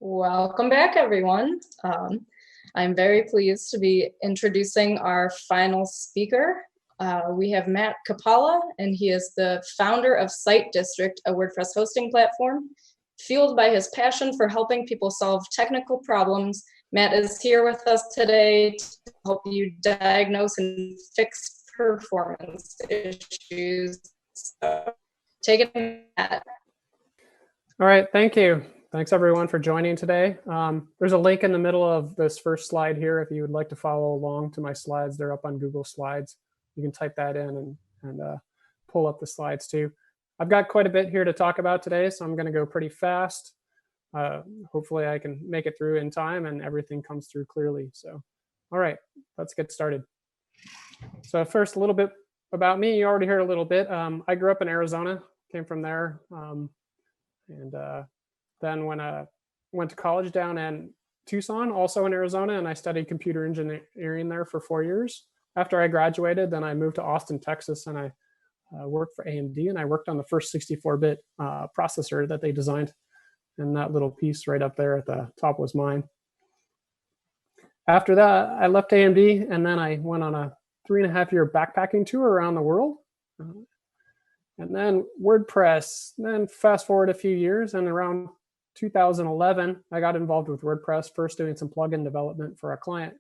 Welcome back, everyone. I'm very pleased to be introducing our final speaker. We have Matt Kopala, and he is the founder of Site District, a WordPress hosting platform. Fueled by his passion for helping people solve technical problems, Matt is here with us today to help you diagnose and fix performance issues. So, take it, Matt. All right, thank you. Thanks everyone for joining today. There's a link in the middle of this first slide here if you would like to follow along to my slides. They're up on Google Slides. You can type that in and pull up the slides too. I've got quite a bit here to talk about today, so I'm going to go pretty fast. Hopefully I can make it through in time and everything comes through clearly. So, all right, let's get started. So first, a little bit about me. You already heard a little bit. I grew up in Arizona, came from there. Then when I went to college down in Tucson, also in Arizona, and I studied computer engineering there for 4 years. After I graduated, then I moved to Austin, Texas, and I worked for AMD, and I worked on the first 64-bit processor that they designed. And that little piece right up there at the top was mine. After that, I left AMD, and then I went on a 3.5-year backpacking tour around the world. And then WordPress, then fast forward a few years, and around 2011, I got involved with WordPress, first doing some plugin development for a client.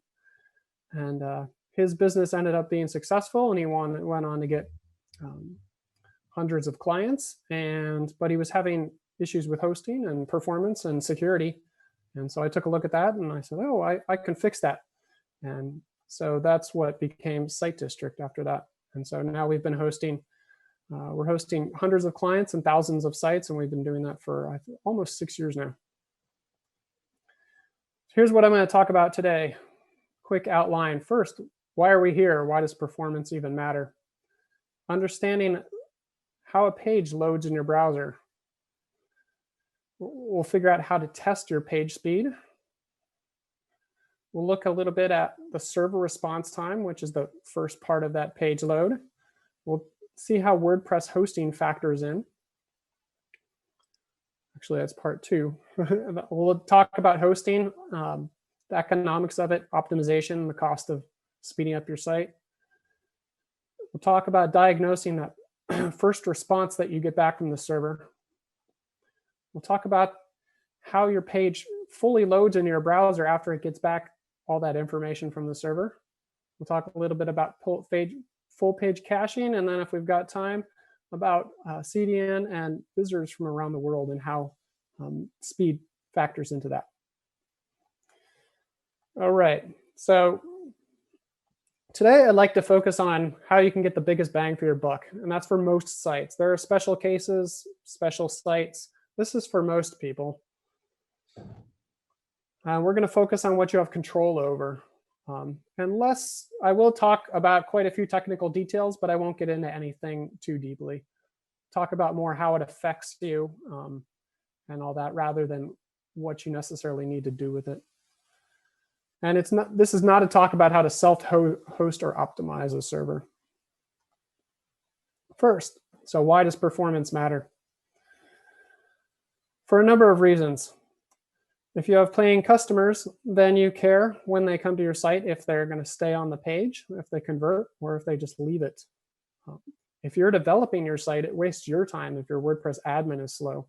And his business ended up being successful, and he went on to get hundreds of clients. But he was having issues with hosting and performance and security. And so I took a look at that, and I said, oh, I can fix that. And so that's what became Site District after that. And so now we've been hosting we're hosting hundreds of clients and thousands of sites, and we've been doing that for almost 6 years now. Here's what I'm going to talk about today. Quick outline. First, why are we here? Why does performance even matter? Understanding how a page loads in your browser. We'll figure out how to test your page speed. We'll look a little bit at the server response time, which is the first part of that page load. We'll see how WordPress hosting factors in. Actually, that's part 2. We'll talk about hosting, the economics of it, optimization, the cost of speeding up your site. We'll talk about diagnosing that first response that you get back from the server. We'll talk about how your page fully loads in your browser after it gets back all that information from the server. We'll talk a little bit about full page caching, and then if we've got time, about CDN and visitors from around the world and how speed factors into that. All right, so today I'd like to focus on how you can get the biggest bang for your buck, and that's for most sites. There are special cases, special sites. This is for most people. We're going to focus on what you have control over. Unless I will talk about quite a few technical details, but I won't get into anything too deeply. Talk about more how it affects you and all that, rather than what you necessarily need to do with it. And this is not a talk about how to self-host or optimize a server. First, so why does performance matter? For a number of reasons. If you have paying customers, then you care when they come to your site if they're going to stay on the page, if they convert, or if they just leave it. If you're developing your site, it wastes your time if your WordPress admin is slow.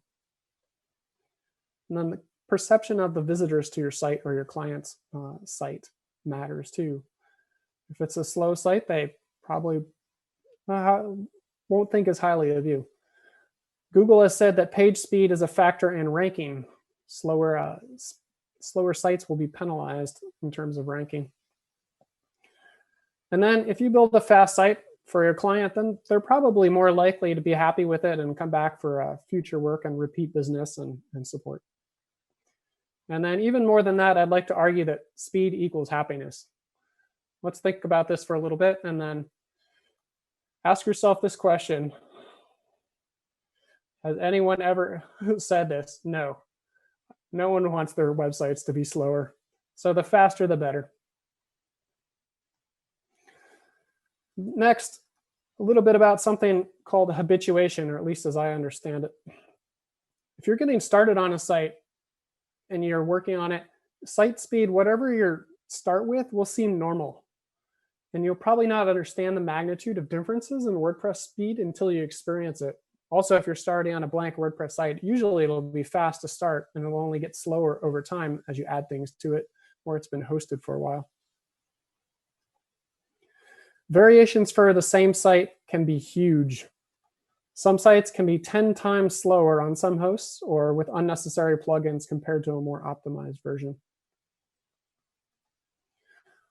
And then the perception of the visitors to your site or your client's site matters too. If it's a slow site, they probably won't think as highly of you. Google has said that page speed is a factor in ranking. Slower sites will be penalized in terms of ranking. And then if you build a fast site for your client, then they're probably more likely to be happy with it and come back for future work and repeat business and support. And then even more than that, I'd like to argue that speed equals happiness. Let's think about this for a little bit and then ask yourself this question. Has anyone ever said this? No. No one wants their websites to be slower. So the faster, the better. Next, a little bit about something called habituation, or at least as I understand it. If you're getting started on a site, and you're working on it, site speed, whatever you start with, will seem normal. And you'll probably not understand the magnitude of differences in WordPress speed until you experience it. Also, if you're starting on a blank WordPress site, usually it'll be fast to start and it'll only get slower over time as you add things to it or it's been hosted for a while. Variations for the same site can be huge. Some sites can be 10 times slower on some hosts or with unnecessary plugins compared to a more optimized version.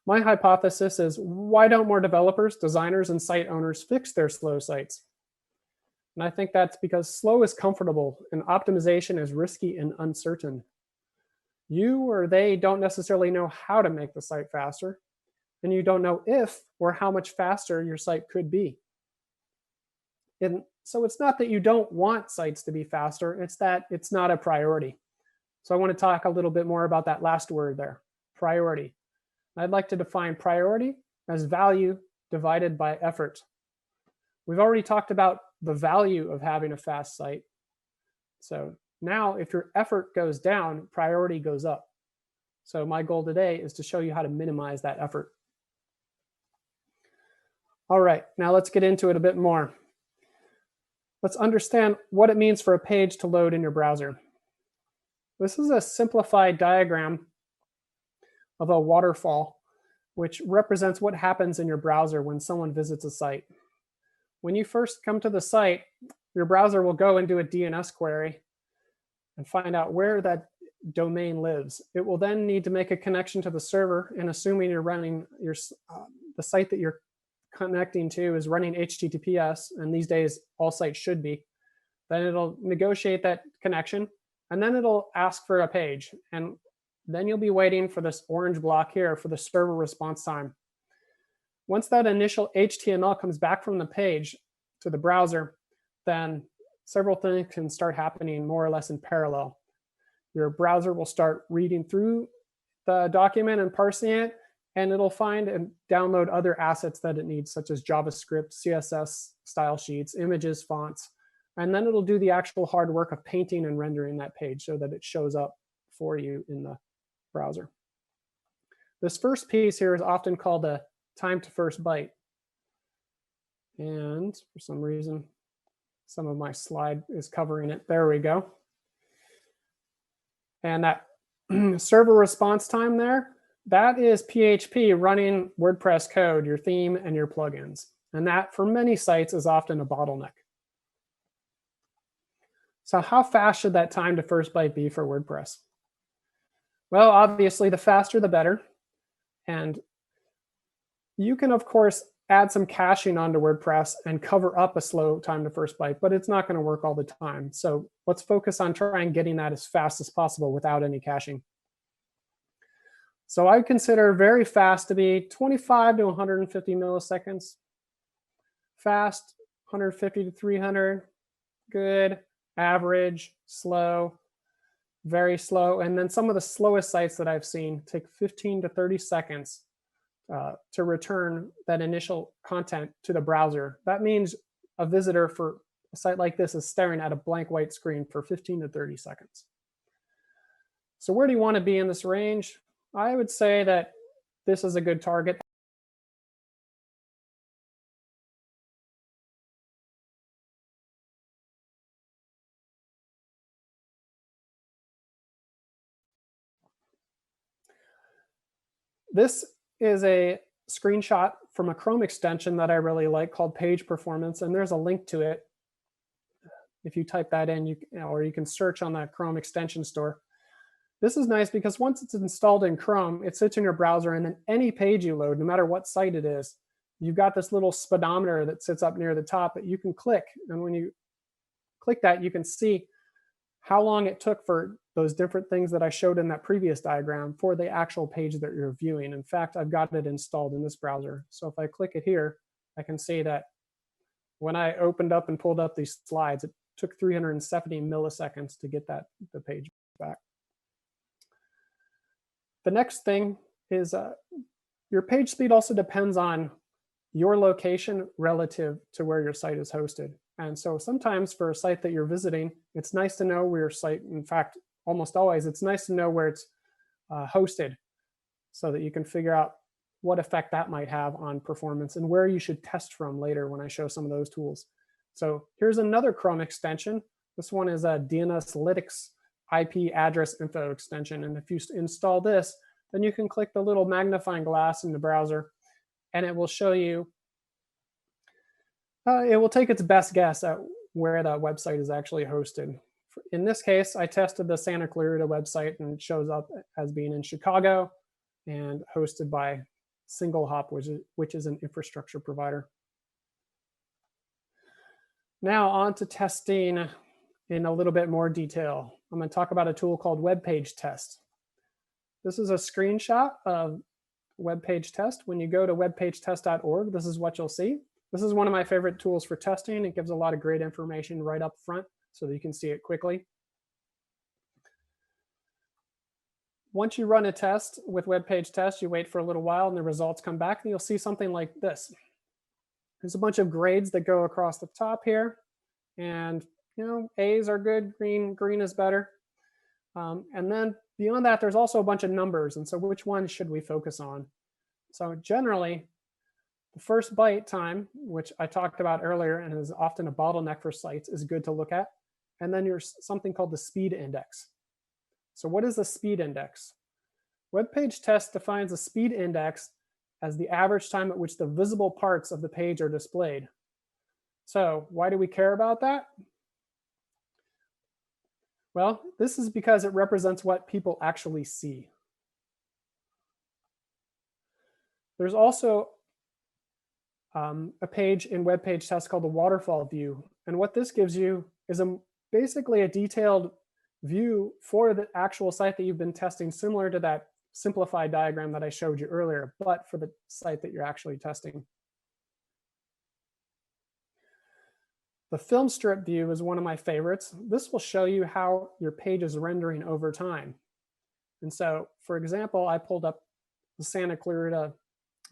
My hypothesis is, why don't more developers, designers, and site owners fix their slow sites? And I think that's because slow is comfortable and optimization is risky and uncertain. You or they don't necessarily know how to make the site faster, and you don't know if or how much faster your site could be. And so it's not that you don't want sites to be faster, it's that it's not a priority. So I want to talk a little bit more about that last word there, priority. I'd like to define priority as value divided by effort. We've already talked about the value of having a fast site. So now if your effort goes down, priority goes up. So my goal today is to show you how to minimize that effort. All right, now let's get into it a bit more. Let's understand what it means for a page to load in your browser. This is a simplified diagram of a waterfall, which represents what happens in your browser when someone visits a site. When you first come to the site, your browser will go and do a DNS query and find out where that domain lives. It will then need to make a connection to the server, and assuming you're running the site that you're connecting to is running HTTPS, and these days all sites should be, then it'll negotiate that connection, and then it'll ask for a page. And then you'll be waiting for this orange block here for the server response time. Once that initial HTML comes back from the page to the browser, then several things can start happening more or less in parallel. Your browser will start reading through the document and parsing it, and it'll find and download other assets that it needs, such as JavaScript, CSS, style sheets, images, fonts, and then it'll do the actual hard work of painting and rendering that page so that it shows up for you in the browser. This first piece here is often called a time to first byte. And for some reason, some of my slide is covering it. There we go. And that server response time there, that is PHP running WordPress code, your theme, and your plugins. And that, for many sites, is often a bottleneck. So how fast should that time to first byte be for WordPress? Well, obviously, the faster, the better. And you can, of course, add some caching onto WordPress and cover up a slow time to first byte, but it's not going to work all the time. So let's focus on trying getting that as fast as possible without any caching. So I consider very fast to be 25 to 150 milliseconds. Fast, 150 to 300. Good, average, slow, very slow. And then some of the slowest sites that I've seen take 15 to 30 seconds to return that initial content to the browser. That means a visitor for a site like this is staring at a blank white screen for 15 to 30 seconds. So where do you want to be in this range? I would say that this is a good target. This is a screenshot from a Chrome extension that I really like called Page Performance, and there's a link to it. If you type that in, or you can search on the Chrome extension store. This is nice because once it's installed in Chrome, it sits in your browser, and then any page you load, no matter what site it is, you've got this little speedometer that sits up near the top that you can click. And when you click that, you can see how long it took for those different things that I showed in that previous diagram for the actual page that you're viewing. In fact, I've got it installed in this browser. So if I click it here, I can see that when I opened up and pulled up these slides, it took 370 milliseconds to get the page back. The next thing is your page speed also depends on your location relative to where your site is hosted. And so sometimes for a site that you're visiting, it's nice to know where your site, in fact, almost always, it's nice to know where it's hosted so that you can figure out what effect that might have on performance and where you should test from later when I show some of those tools. So here's another Chrome extension. This one is a DNSlytics IP address info extension. And if you install this, then you can click the little magnifying glass in the browser and it will show you, it will take its best guess at where that website is actually hosted. In this case, I tested the Santa Clarita website and it shows up as being in Chicago and hosted by SingleHop, which is an infrastructure provider. Now on to testing in a little bit more detail. I'm going to talk about a tool called Web Page Test. This is a screenshot of Web Page Test. When you go to webpagetest.org, this is what you'll see. This is one of my favorite tools for testing. It gives a lot of great information right up front so that you can see it quickly. Once you run a test with Web Page Test, you wait for a little while and the results come back and you'll see something like this. There's a bunch of grades that go across the top here. And A's are good, green is better. And then beyond that, there's also a bunch of numbers. And so which one should we focus on? So generally, the first byte time, which I talked about earlier and is often a bottleneck for sites, is good to look at. And then there's something called the speed index. So what is the speed index? Web Page Test defines a speed index as the average time at which the visible parts of the page are displayed. So why do we care about that? Well, this is because it represents what people actually see. There's also a page in Web Page Test called the waterfall view. And what this gives you is basically a detailed view for the actual site that you've been testing, similar to that simplified diagram that I showed you earlier, but for the site that you're actually testing. The film strip view is one of my favorites. This will show you how your page is rendering over time. And so, for example, I pulled up the Santa Clarita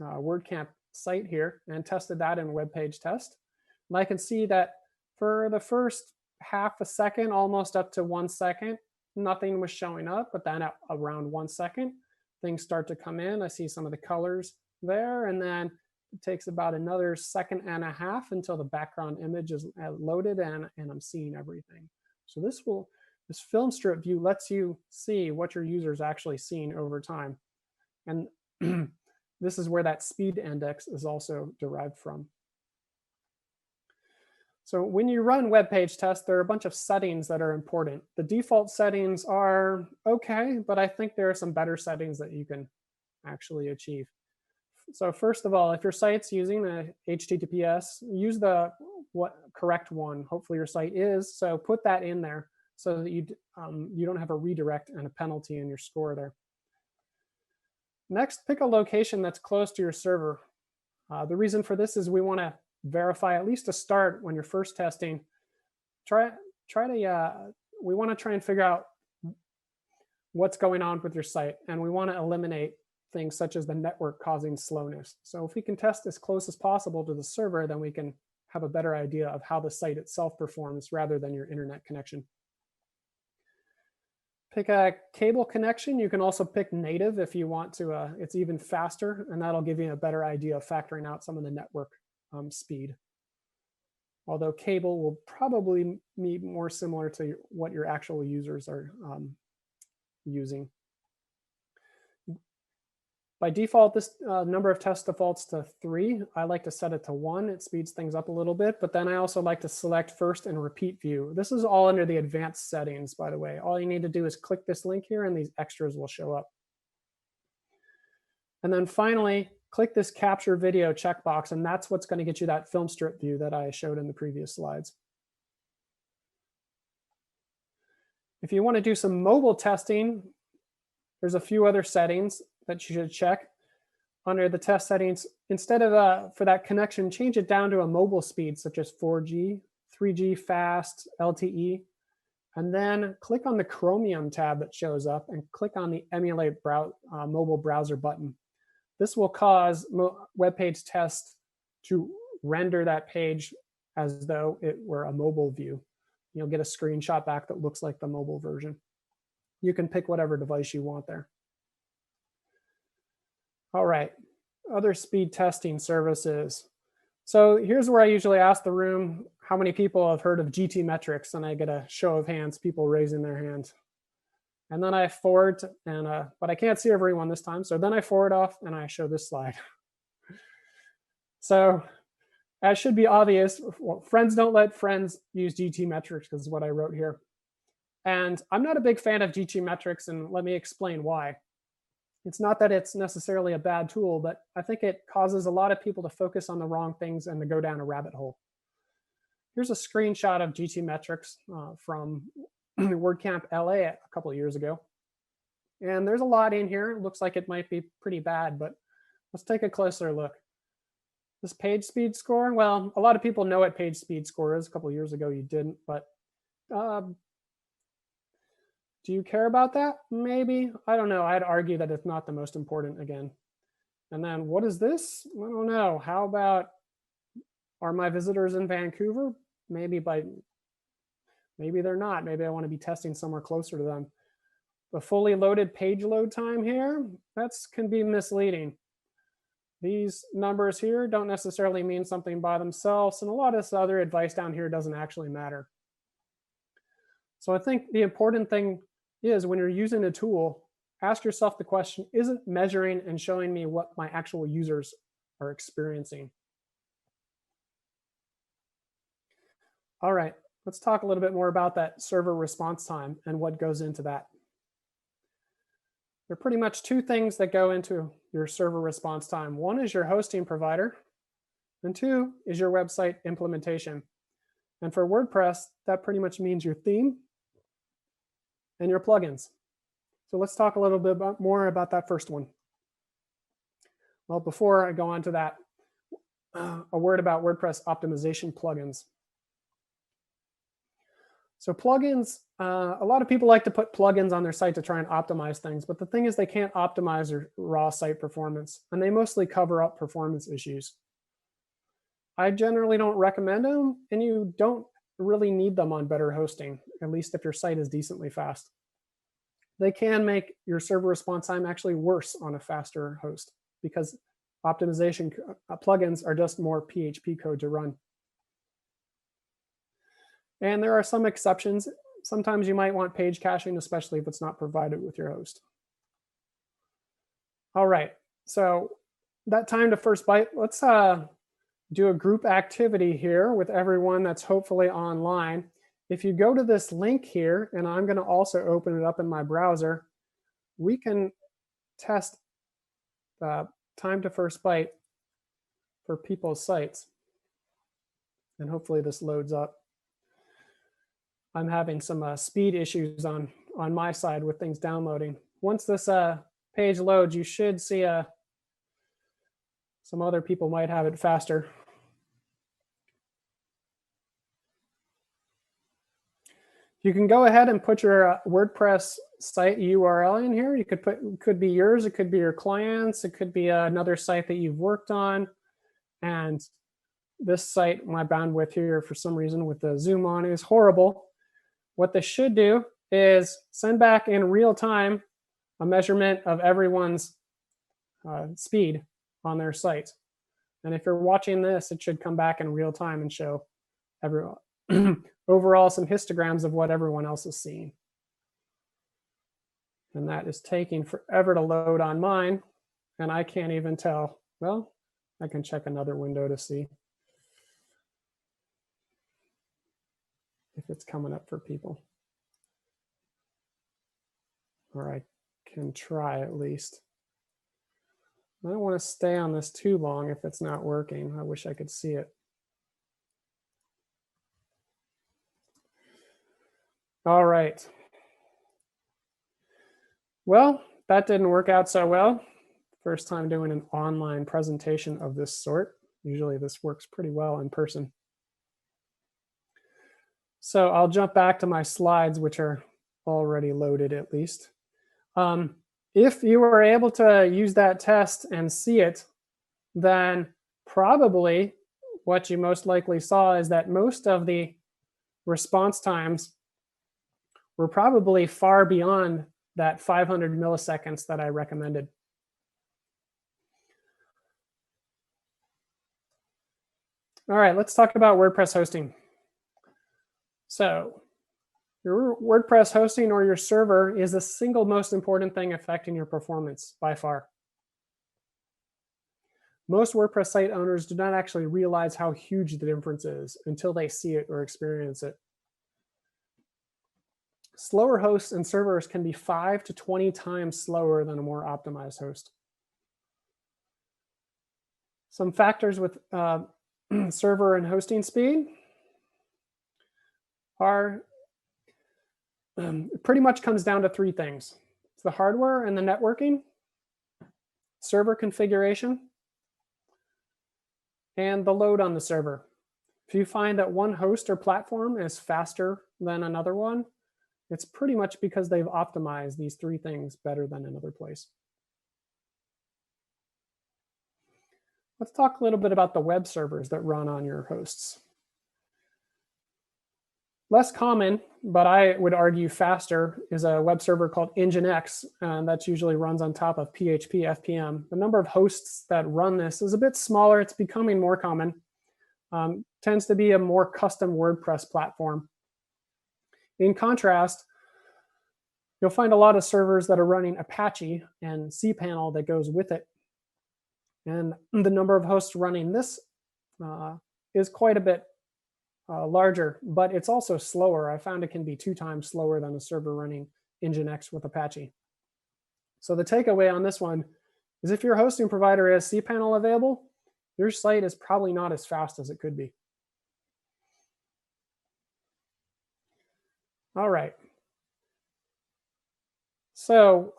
WordCamp site here and tested that in Web Page Test. And I can see that for the first half a second, almost up to 1 second, nothing was showing up, but then at around 1 second, things start to come in. I see some of the colors there, and then it takes about another 1.5 seconds until the background image is loaded and I'm seeing everything. So this film strip view lets you see what your user's actually seeing over time. And this is where that speed index is also derived from. So when you run Web Page Test, there are a bunch of settings that are important. The default settings are okay, but I think there are some better settings that you can actually achieve. So first of all, if your site's using a HTTPS, use the correct one. Hopefully your site is. So put that in there so that you don't have a redirect and a penalty in your score there. Next, pick a location that's close to your server. The reason for this is we want to verify, at least to start when you're first testing. We want to try and figure out what's going on with your site, and we want to eliminate things such as the network causing slowness. So if we can test as close as possible to the server, then we can have a better idea of how the site itself performs rather than your internet connection. Pick a cable connection. You can also pick native if you want to. It's even faster, and that'll give you a better idea of factoring out some of the network speed. Although cable will probably be more similar to what your actual users are using. By default, this number of test defaults to 3. I like to set it to 1. It speeds things up a little bit, but then I also like to select first and repeat view. This is all under the advanced settings, by the way. All you need to do is click this link here and these extras will show up. And then finally, click this capture video checkbox, and that's what's going to get you that film strip view that I showed in the previous slides. If you want to do some mobile testing, there's a few other settings that you should check. Under the test settings, instead of for that connection, change it down to a mobile speed such as 4G, 3G fast, LTE, and then click on the Chromium tab that shows up and click on the Emulate Mobile Browser button. This will cause Web Page Test to render that page as though it were a mobile view. You'll get a screenshot back that looks like the mobile version. You can pick whatever device you want there. All right, other speed testing services. So here's where I usually ask the room how many people have heard of GTmetrix, and I get a show of hands, people raising their hands. And then I forward, but I can't see everyone this time. So then I forward off and I show this slide. So as should be obvious, well, friends don't let friends use GTmetrix, because is what I wrote here. And I'm not a big fan of GTmetrix, and let me explain why. It's not that it's necessarily a bad tool, but I think it causes a lot of people to focus on the wrong things and to go down a rabbit hole. Here's a screenshot of GTmetrix from WordCamp LA a couple of years ago. And there's a lot in here. It looks like it might be pretty bad, but let's take a closer look. This page speed score, well, a lot of people know what page speed score is. A couple of years ago you didn't, but do you care about that? Maybe. I don't know. I'd argue that it's not the most important again. And then what is this? I don't know. How about, are my visitors in Vancouver? Maybe they're not. Maybe I want to be testing somewhere closer to them. The fully loaded page load time here, that can be misleading. These numbers here don't necessarily mean something by themselves, and a lot of this other advice down here doesn't actually matter. So I think the important thing is, when you're using a tool, ask yourself the question, is it measuring and showing me what my actual users are experiencing? All right, let's talk a little bit more about that server response time and what goes into that. There are pretty much two things that go into your server response time. One is your hosting provider, and two is your website implementation. And for WordPress, that pretty much means your theme and your plugins. So let's talk a little bit more about that first one. Well, before I go on to that, a word about WordPress optimization plugins. So plugins, a lot of people like to put plugins on their site to try and optimize things, but the thing is they can't optimize their raw site performance, and they mostly cover up performance issues. I generally don't recommend them, and you don't really need them on better hosting, at least if your site is decently fast. They can make your server response time actually worse on a faster host, because optimization plugins are just more PHP code to run. And there are some exceptions. Sometimes you might want page caching, especially if it's not provided with your host. All right, so that time to first byte, let's do a group activity here with everyone that's hopefully online. If you go to this link here, and I'm going to also open it up in my browser, we can test time to first byte for people's sites. And hopefully this loads up. I'm having some speed issues on my side with things downloading. Once this page loads, you should see some other people might have it faster. You can go ahead and put your WordPress site URL in here. You could put, it could be yours, it could be your clients, it could be another site that you've worked on. And this site, my bandwidth here for some reason with the zoom on is horrible. What this should do is send back in real time a measurement of everyone's speed on their site. And if you're watching this, it should come back in real time and show everyone overall some histograms of what everyone else is seeing. And that is taking forever to load on mine, and I can't even tell. Well, I can check another window to see if it's coming up for people. Or I can try at least. I don't want to stay on this too long if it's not working. I wish I could see it. All right. Well, that didn't work out so well. First time doing an online presentation of this sort. Usually this works pretty well in person. So I'll jump back to my slides, which are already loaded at least. If you were able to use that test and see it, then probably what you most likely saw is that most of the response times we're probably far beyond that 500 milliseconds that I recommended. All right, let's talk about WordPress hosting. So your WordPress hosting or your server is the single most important thing affecting your performance by far. Most WordPress site owners do not actually realize how huge the difference is until they see it or experience it. Slower hosts and servers can be 5 to 20 times slower than a more optimized host. Some factors with server and hosting speed are it pretty much comes down to 3 things. It's the hardware and the networking, server configuration, and the load on the server. If you find that one host or platform is faster than another one, it's pretty much because they've optimized these 3 things better than another place. Let's talk a little bit about the web servers that run on your hosts. Less common, but I would argue faster, is a web server called Nginx, and that usually runs on top of PHP FPM. The number of hosts that run this is a bit smaller. It's becoming more common. Tends to be a more custom WordPress platform. In contrast, you'll find a lot of servers that are running Apache and cPanel that goes with it. And the number of hosts running this is quite a bit larger, but it's also slower. I found it can be 2 times slower than a server running Nginx with Apache. So the takeaway on this one is if your hosting provider has cPanel available, your site is probably not as fast as it could be. All right. So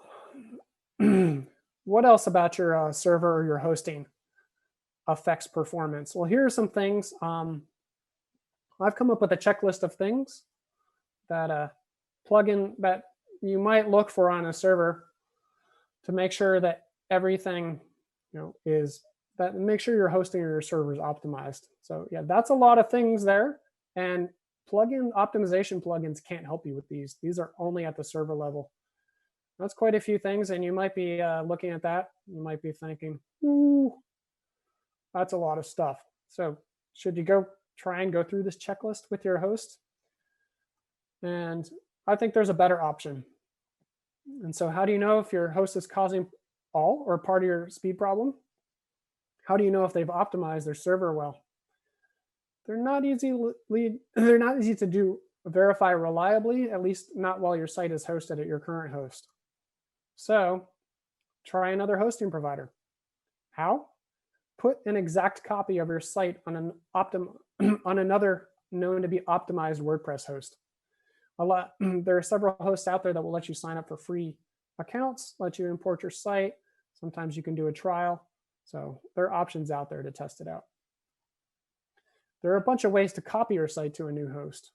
what else about your server or your hosting affects performance? Well, here are some things. I've come up with a checklist of things that plugin that you might look for on a server to make sure that everything, is that make sure your hosting or your server is optimized. So yeah, that's a lot of things there. And plugin optimization plugins can't help you with these. These are only at the server level. That's quite a few things, and you might be looking at that. You might be thinking, ooh, that's a lot of stuff. So should you try and go through this checklist with your host? And I think there's a better option. And so how do you know if your host is causing all or part of your speed problem? How do you know if they've optimized their server well? They're not easy to do verify reliably, at least not while your site is hosted at your current host. So try another hosting provider. How? Put an exact copy of your site on another known to be optimized WordPress host. There are several hosts out there that will let you sign up for free accounts, let you import your site. Sometimes you can do a trial. So there are options out there to test it out. There are a bunch of ways to copy your site to a new host.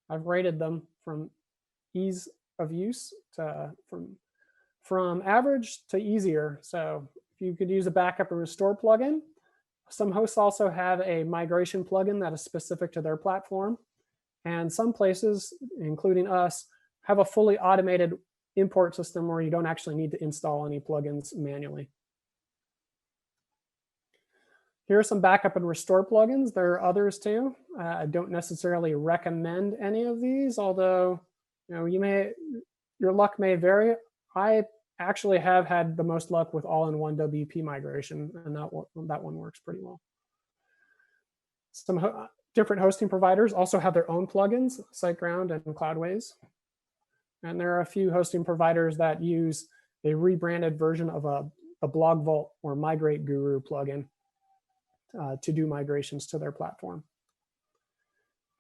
I've rated them from ease of use to from average to easier. So if you could use a backup and restore plugin. Some hosts also have a migration plugin that is specific to their platform. And some places, including us, have a fully automated import system where you don't actually need to install any plugins manually. Here are some backup and restore plugins. There are others too. I don't necessarily recommend any of these, although your luck may vary. I actually have had the most luck with all-in-one WP migration, and that one works pretty well. Some different hosting providers also have their own plugins, SiteGround and Cloudways. And there are a few hosting providers that use a rebranded version of a Blog Vault or Migrate Guru plugin to do migrations to their platform.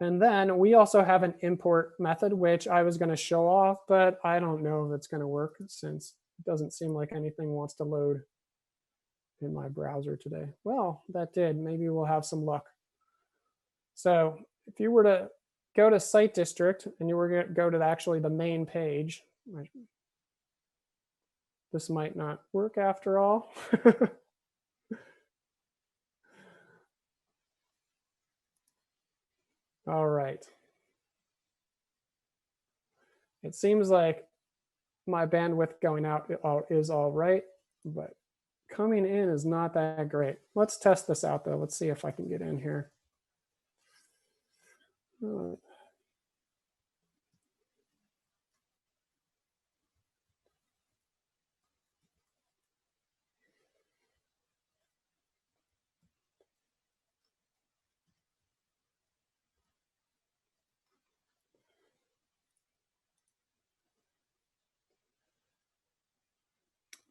And then we also have an import method, which I was going to show off, but I don't know if it's going to work since it doesn't seem like anything wants to load in my browser today. Well, that did. Maybe we'll have some luck. So if you were to go to Site District and you were going to go to actually the main page, this might not work after all. All right. It seems like my bandwidth going out is all right, but coming in is not that great. Let's test this out though. Let's see if I can get in here.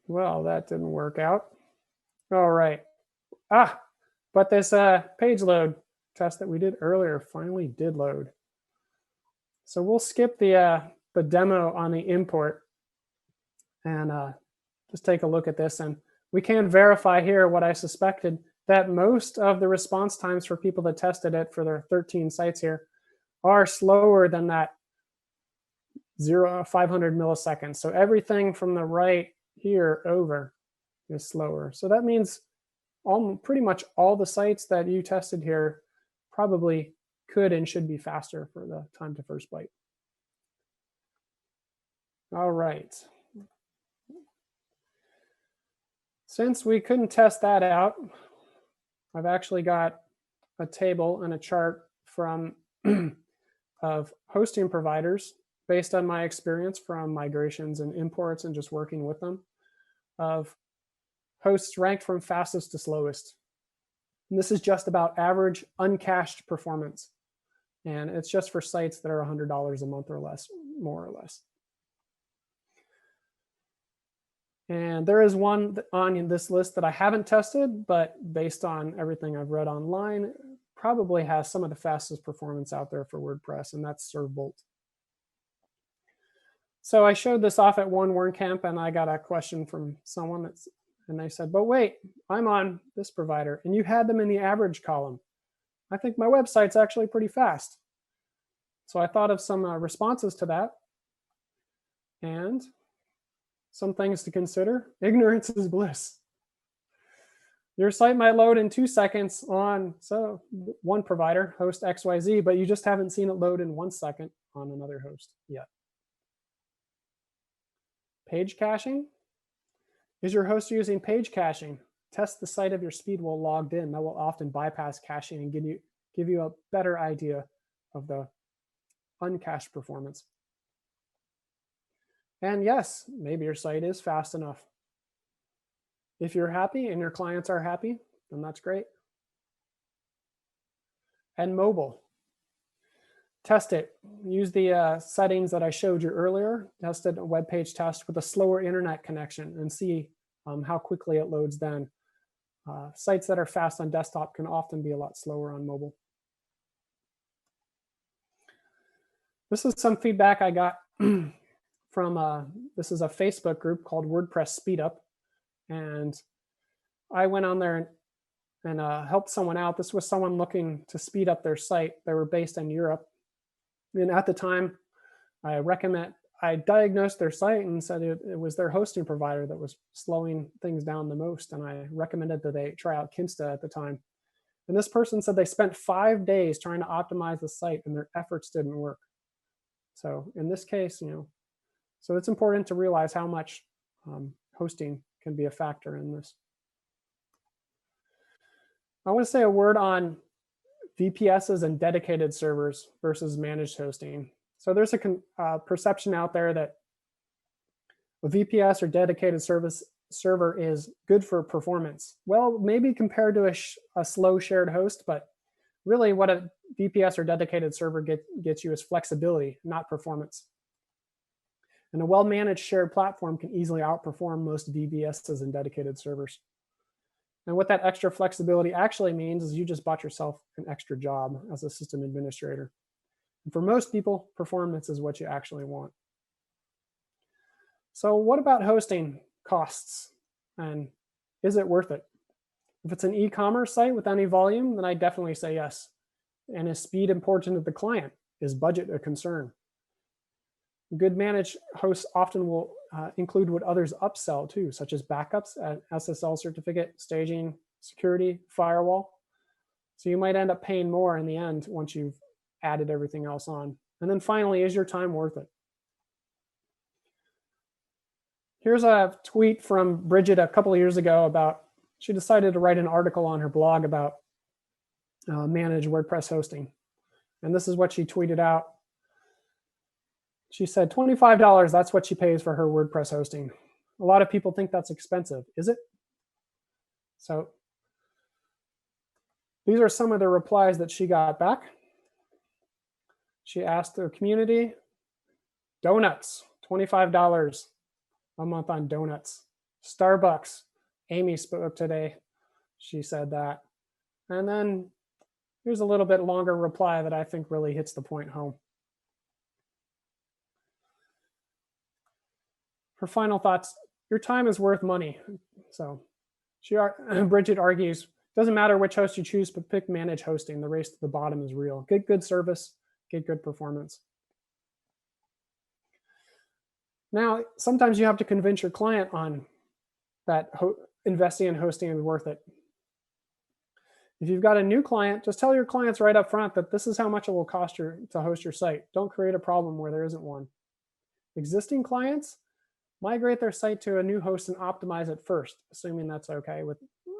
Well, that didn't work out. All right. But this page load test that we did earlier finally did load. So we'll skip the demo on the import and just take a look at this. And we can verify here what I suspected, that most of the response times for people that tested it for their 13 sites here are slower than that 500 milliseconds. So everything from the right here over is slower. So that means pretty much all the sites that you tested here probably could and should be faster for the time to first byte. All right. Since we couldn't test that out, I've actually got a table and a chart from of hosting providers based on my experience from migrations and imports and just working with them, of hosts ranked from fastest to slowest. And this is just about average uncached performance. And it's just for sites that are $100 a month or less, more or less. And there is one on this list that I haven't tested, but based on everything I've read online, probably has some of the fastest performance out there for WordPress, and that's ServBolt. So I showed this off at one WordCamp, and I got a question from someone and they said, but wait, I'm on this provider, and you had them in the average column. I think my website's actually pretty fast. So I thought of some responses to that. And some things to consider. Ignorance is bliss. Your site might load in 2 seconds on one provider, host XYZ, but you just haven't seen it load in 1 second on another host yet. Page caching. Is your host using page caching? Test the site of your speed while logged in. That will often bypass caching and give you a better idea of the uncached performance. And yes, maybe your site is fast enough. If you're happy and your clients are happy, then that's great. And mobile. Test it. Use the settings that I showed you earlier. Tested a web page test with a slower internet connection and see how quickly it loads then. Sites that are fast on desktop can often be a lot slower on mobile. This is some feedback I got from, this is a Facebook group called WordPress Speedup. And I went on there and helped someone out. This was someone looking to speed up their site. They were based in Europe. And at the time, I diagnosed their site and said it was their hosting provider that was slowing things down the most. And I recommended that they try out Kinsta at the time. And this person said they spent 5 days trying to optimize the site and their efforts didn't work. So in this case, so it's important to realize how much hosting can be a factor in this. I want to say a word on VPSs and dedicated servers versus managed hosting. So there's a perception out there that a VPS or dedicated server is good for performance. Well, maybe compared to a slow shared host, but really what a VPS or dedicated server gets you is flexibility, not performance. And a well-managed shared platform can easily outperform most VPSs and dedicated servers. And what that extra flexibility actually means is you just bought yourself an extra job as a system administrator. And for most people, performance is what you actually want. So what about hosting costs? And is it worth it? If it's an e-commerce site with any volume, then I definitely say yes. And is speed important to the client? Is budget a concern? Good managed hosts often will include what others upsell too, such as backups, SSL certificate, staging, security, firewall. So you might end up paying more in the end once you've added everything else on. And then finally, is your time worth it? Here's a tweet from Bridget a couple of years ago about, she decided to write an article on her blog about managed WordPress hosting. And this is what she tweeted out. She said $25, that's what she pays for her WordPress hosting. A lot of people think that's expensive. Is it? So these are some of the replies that she got back. She asked her community, donuts, $25 a month on donuts. Starbucks, Amy spoke today. She said that. And then here's a little bit longer reply that I think really hits the point home. Her final thoughts, your time is worth money. So Bridget argues, doesn't matter which host you choose, but pick managed hosting. The race to the bottom is real. Get good service, get good performance. Now, sometimes you have to convince your client on that investing in hosting is worth it. If you've got a new client, just tell your clients right up front that this is how much it will cost you to host your site. Don't create a problem where there isn't one. Existing clients, migrate their site to a new host and optimize it first, assuming that's okay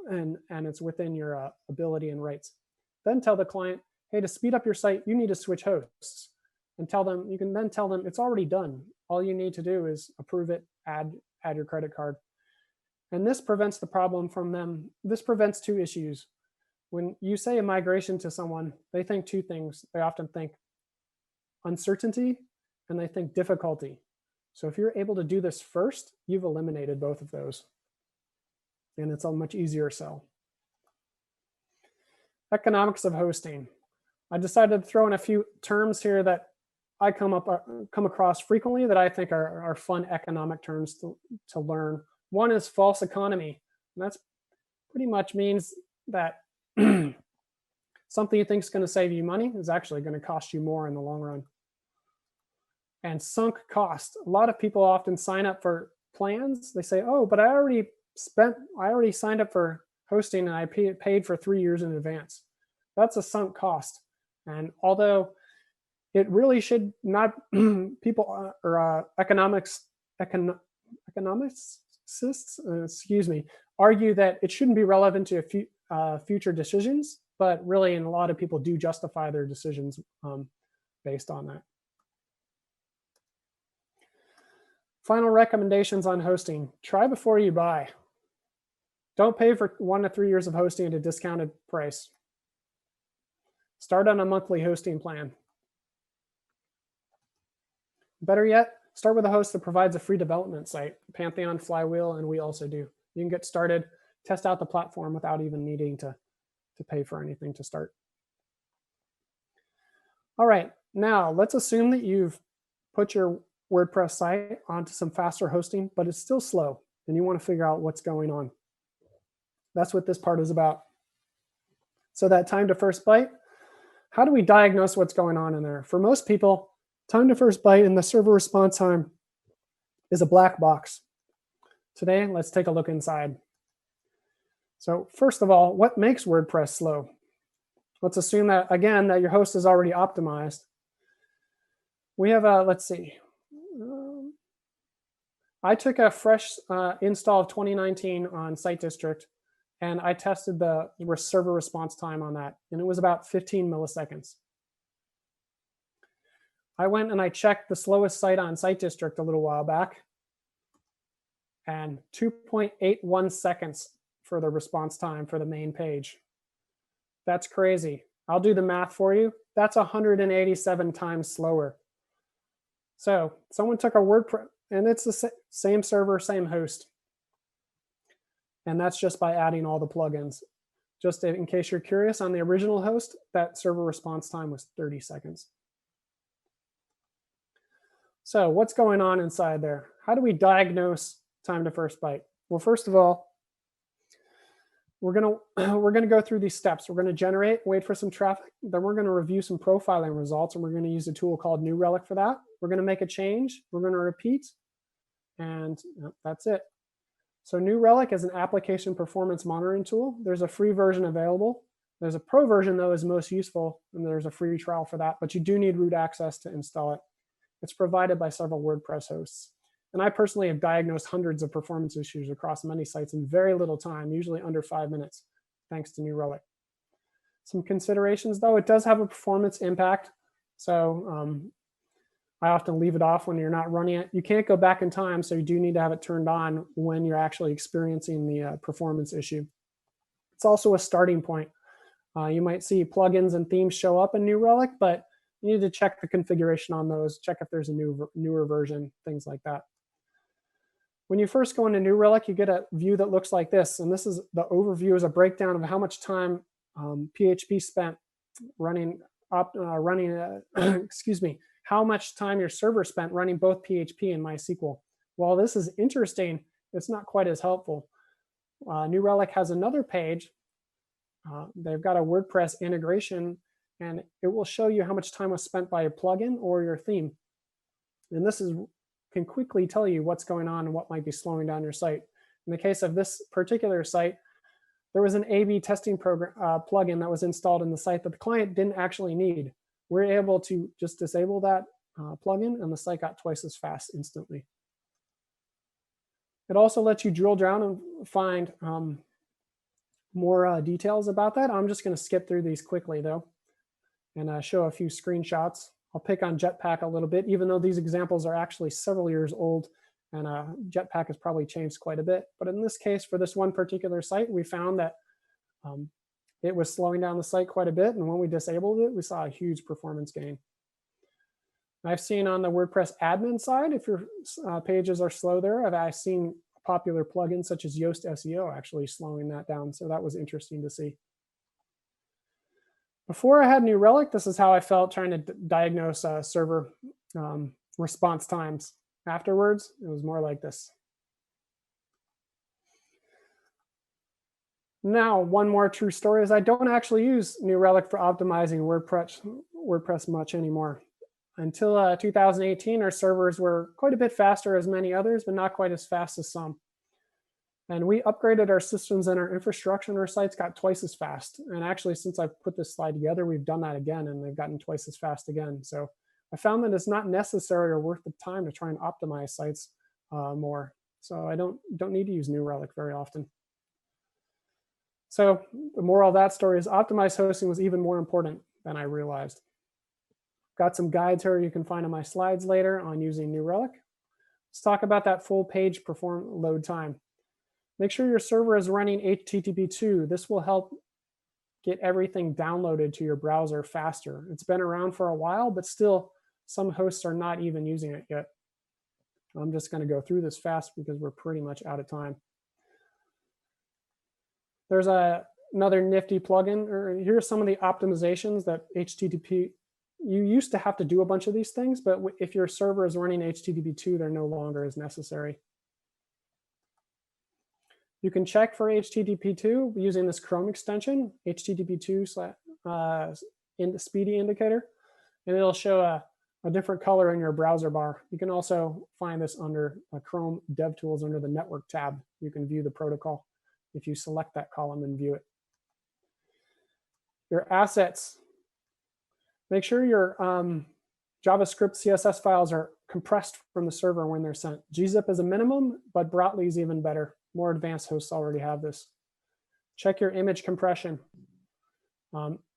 and it's within your ability and rights. Then tell the client, hey, to speed up your site, you need to switch hosts. And tell them, you can then tell them it's already done. All you need to do is approve it, add your credit card. And this prevents the problem from them. This prevents two issues. When you say a migration to someone, they think two things. They often think uncertainty and they think difficulty. So if you're able to do this first, you've eliminated both of those. And it's a much easier sell. Economics of hosting. I decided to throw in a few terms here that I come across frequently that I think are fun economic terms to learn. One is false economy. And that's pretty much means that something you think is going to save you money is actually going to cost you more in the long run. And sunk cost. A lot of people often sign up for plans. They say, oh, but I already signed up for hosting and I paid for 3 years in advance. That's a sunk cost. And although it really should not, people or economicists, argue that it shouldn't be relevant to future decisions, but really, and a lot of people do justify their decisions based on that. Final recommendations on hosting. Try before you buy. Don't pay for 1 to 3 years of hosting at a discounted price. Start on a monthly hosting plan. Better yet, start with a host that provides a free development site, Pantheon, Flywheel, and we also do. You can get started, test out the platform without even needing to pay for anything to start. All right, now let's assume that you've put your WordPress site onto some faster hosting, but it's still slow, and you want to figure out what's going on. That's what this part is about. So that time to first byte, how do we diagnose what's going on in there? For most people, time to first byte and the server response time is a black box. Today, let's take a look inside. So first of all, what makes WordPress slow? Let's assume that, again, that your host is already optimized. We have a, let's see. I took a fresh install of 2019 on Site District, and I tested the server response time on that, and it was about 15 milliseconds. I went and I checked the slowest site on Site District a little while back, and 2.81 seconds for the response time for the main page. That's crazy. I'll do the math for you. That's 187 times slower. So someone took a WordPress, and it's the same server, same host. And that's just by adding all the plugins. Just in case you're curious, on the original host, that server response time was 30 seconds. So what's going on inside there? How do we diagnose time to first byte? Well, first of all, we're gonna go through these steps. We're gonna generate, wait for some traffic, then we're gonna review some profiling results, and we're gonna use a tool called New Relic for that. We're gonna make a change, we're gonna repeat, and that's it. So New Relic is an application performance monitoring tool. There's a free version available. There's a pro version, though, is most useful, and there's a free trial for that, but you do need root access to install it. It's provided by several WordPress hosts. And I personally have diagnosed hundreds of performance issues across many sites in very little time, usually under 5 minutes, thanks to New Relic. Some considerations though, it does have a performance impact. So I often leave it off when you're not running it. You can't go back in time, so you do need to have it turned on when you're actually experiencing the performance issue. It's also a starting point. You might see plugins and themes show up in New Relic, but you need to check the configuration on those, check if there's a newer version, things like that. When you first go into New Relic, you get a view that looks like this, and this is the overview is a breakdown of how much time PHP spent running excuse me, how much time your server spent running both PHP and MySQL. While this is interesting, it's not quite as helpful. New Relic has another page. They've got a WordPress integration, and it will show you how much time was spent by a plugin or your theme. And this can quickly tell you what's going on and what might be slowing down your site. In the case of this particular site, there was an A/B testing program plugin that was installed in the site that the client didn't actually need. We're able to just disable that plugin, and the site got twice as fast instantly. It also lets you drill down and find more details about that. I'm just going to skip through these quickly though, and show a few screenshots. I'll pick on Jetpack a little bit, even though these examples are actually several years old, and Jetpack has probably changed quite a bit. But in this case, for this one particular site, we found that it was slowing down the site quite a bit, and when we disabled it, we saw a huge performance gain. I've seen on the WordPress admin side, if your pages are slow there, I've seen popular plugins such as Yoast SEO actually slowing that down, so that was interesting to see. Before I had New Relic, this is how I felt trying to diagnose server response times. Afterwards, it was more like this. Now, one more true story is I don't actually use New Relic for optimizing WordPress much anymore. Until 2018, our servers were quite a bit faster as many others, but not quite as fast as some. And we upgraded our systems and our infrastructure, and our sites got twice as fast. And actually, since I put this slide together, we've done that again, and they've gotten twice as fast again. So I found that it's not necessary or worth the time to try and optimize sites more. So I don't need to use New Relic very often. So the moral of that story is optimized hosting was even more important than I realized. Got some guides here you can find on my slides later on using New Relic. Let's talk about that full page load time. Make sure your server is running HTTP2. This will help get everything downloaded to your browser faster. It's been around for a while, but still some hosts are not even using it yet. I'm just going to go through this fast because we're pretty much out of time. There's another nifty plugin, or here's some of the optimizations that HTTP, you used to have to do a bunch of these things, but if your server is running HTTP2, they're no longer as necessary. You can check for HTTP2 using this Chrome extension, HTTP2 speedy indicator, and it'll show a different color in your browser bar. You can also find this under Chrome DevTools under the Network tab. You can view the protocol if you select that column and view it. Your assets. Make sure your JavaScript CSS files are compressed from the server when they're sent. gzip is a minimum, but Brotli is even better. More advanced hosts already have this. Check your image compression.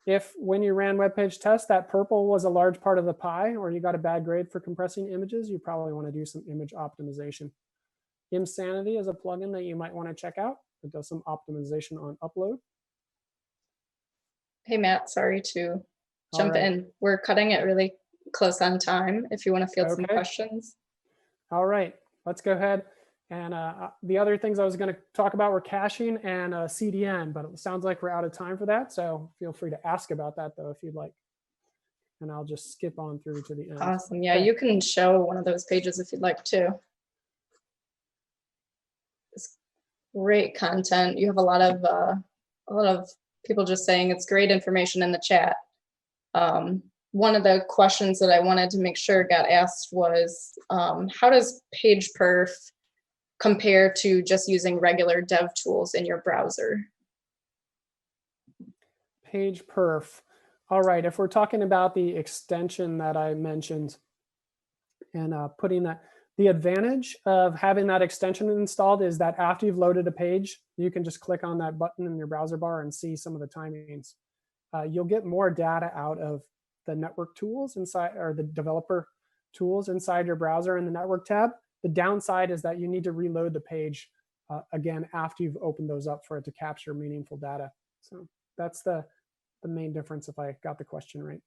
If when you ran web page tests, that purple was a large part of the pie, or you got a bad grade for compressing images, you probably want to do some image optimization. Imsanity is a plugin that you might want to check out. It does some optimization on upload. Hey, Matt, sorry to jump in. We're cutting it really close on time if you want to field some questions. All right, let's go ahead. And the other things I was going to talk about were caching and CDN, but it sounds like we're out of time for that. So feel free to ask about that, though, if you'd like. And I'll just skip on through to the end. Awesome. Yeah, you can show one of those pages if you'd like to. It's great content. You have a lot of people just saying it's great information in the chat. One of the questions that I wanted to make sure got asked was, how does page perf compare to just using regular dev tools in your browser? Page perf. All right, if we're talking about the extension that I mentioned and putting that, The advantage of having that extension installed is that after you've loaded a page, you can just click on that button in your browser bar and see some of the timings. You'll get more data out of the network tools inside, or the developer tools inside your browser in the network tab. The downside is that you need to reload the page again after you've opened those up for it to capture meaningful data. So that's the main difference, if I got the question right.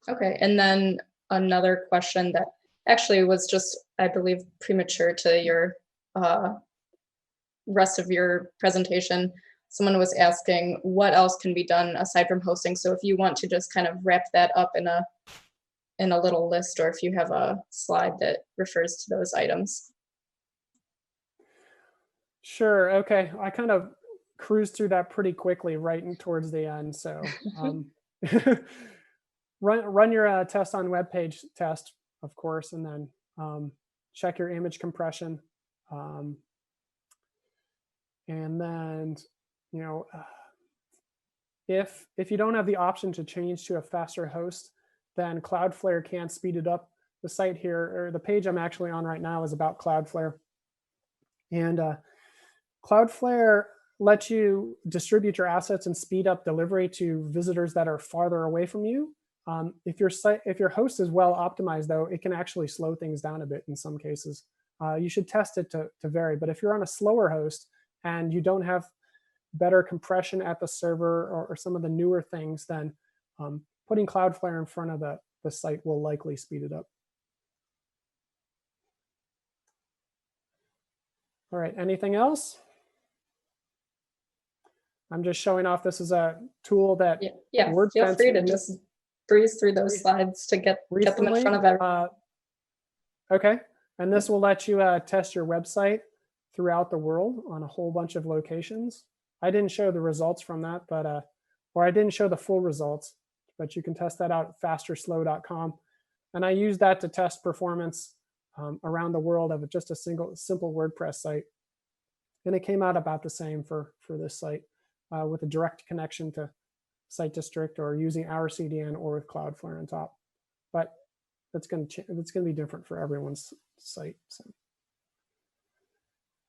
Okay, and then another question that actually was just, I believe, premature to your rest of your presentation. Someone was asking what else can be done aside from hosting. So if you want to just kind of wrap that up in a little list, or if you have a slide that refers to those items. Sure. Okay. I kind of cruised through that pretty quickly right towards the end. So run your test on web page test, of course, and then check your image compression. And then, you know, if you don't have the option to change to a faster host, then Cloudflare can speed it up. The site here, or the page I'm actually on right now, is about Cloudflare. And Cloudflare lets you distribute your assets and speed up delivery to visitors that are farther away from you. If your host is well optimized, though, it can actually slow things down a bit in some cases. You should test it to vary. But if you're on a slower host and you don't have better compression at the server, or some of the newer things, then putting Cloudflare in front of the site will likely speed it up. All right, anything else? I'm just showing off, this is a tool that yeah, feel free to just breeze through those slides to get them in front of everyone. Okay, and this will let you test your website throughout the world on a whole bunch of locations. I didn't show the results from that, but or I didn't show the full results, but you can test that out at fasterslow.com. And I used that to test performance around the world of just a simple WordPress site. And it came out about the same for this site with a direct connection to Site District, or using our CDN, or with Cloudflare on top. But that's going to be different for everyone's site. So.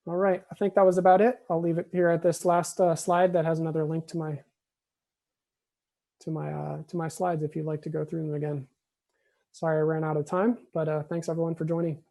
All right, I think that was about it. I'll leave it here at this last slide that has another link to my slides if you'd like to go through them again. Sorry I ran out of time, but thanks everyone for joining.